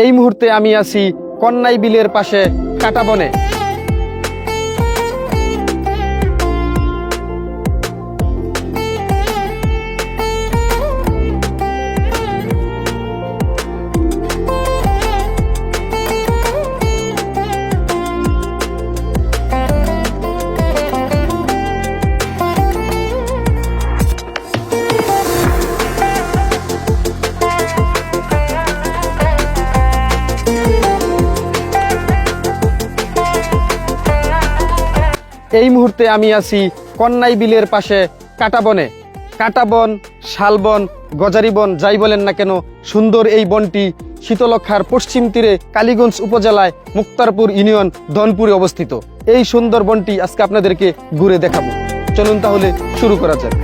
এই মুহূর্তে আমি আছি কন্যাই বিলের পাশে কাটাবনে। এই মুহূর্তে আমি আছি কন্যাই বিলের পাশে কাটাবনে। কাটাবন, শালবন, গজারিবন যাই বলেন না কেন, সুন্দর এই বনটি শীতলক্ষার পশ্চিম তীরে কালীগঞ্জ উপজেলায় মুক্তারপুর ইউনিয়ন ধনপুরে অবস্থিত। এই সুন্দর বনটি আজকে আপনাদেরকে ঘুরে দেখাবো। চলুন তাহলে শুরু করা যাক।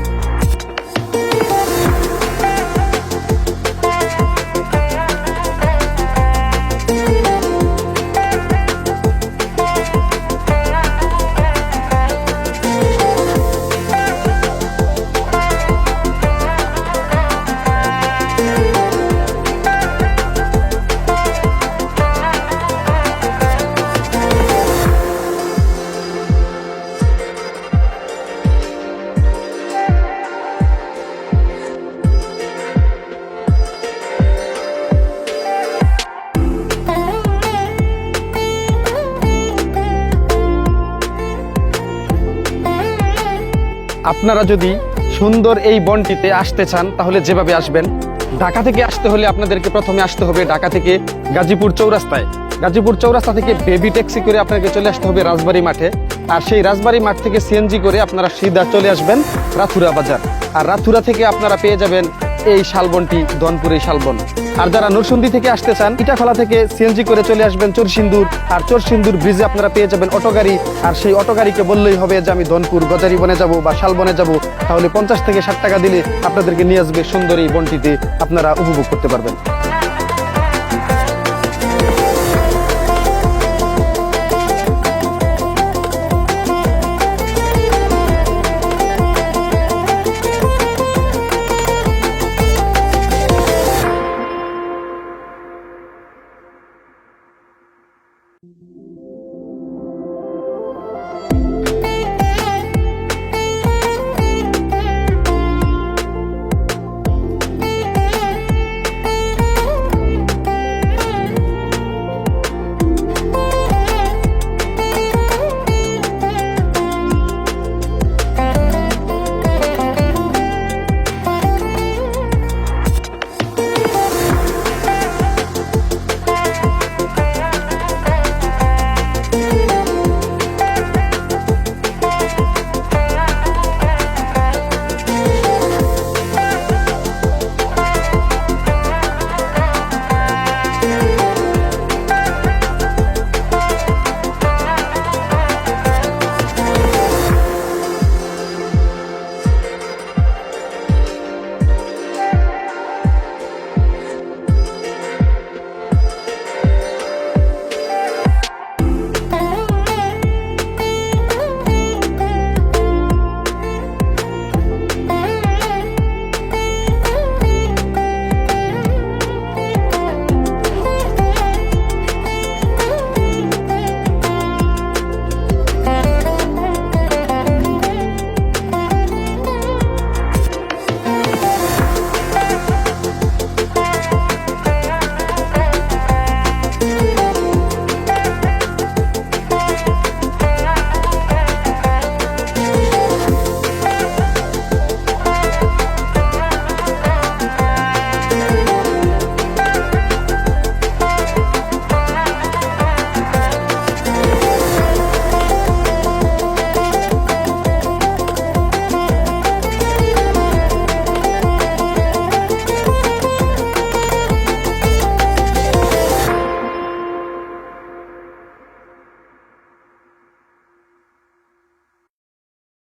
আপনারা যদি সুন্দর এই বনটিতে আসতে চান তাহলে যেভাবে আসবেন, ঢাকা থেকে আসতে হলে আপনাদেরকে প্রথমে আসতে হবে ঢাকা থেকে গাজীপুর চৌরাস্তায়। গাজীপুর চৌরাস্তা থেকে বেবি ট্যাক্সি করে আপনাকে চলে আসতে হবে রাজবাড়ী মাঠে। আর সেই রাজবাড়ী মাঠ থেকে সিএনজি করে আপনারা সিধা চলে আসবেন রাথুরা বাজার। আর রাথুরা থেকে আপনারা পেয়ে যাবেন এই শালবনটি, ধনপুর এই শালবন। আর যারা নরসিংদী থেকে আসতে চান, ইটাখলা থেকে সিএনজি করে চলে আসবেন চরসিন্দুর। আর চরসিন্দুর ব্রিজে আপনারা পেয়ে যাবেন অটো গাড়ি। আর সেই অটো গাড়িকে বললেই হবে যে আমি ধনপুর গজারি বনে যাব বা শালবনে যাব, তাহলে 50 থেকে 60 টাকা দিলে আপনাদেরকে নিয়ে আসবে সুন্দর এই বনটিতে, আপনারা উপভোগ করতে পারবেন।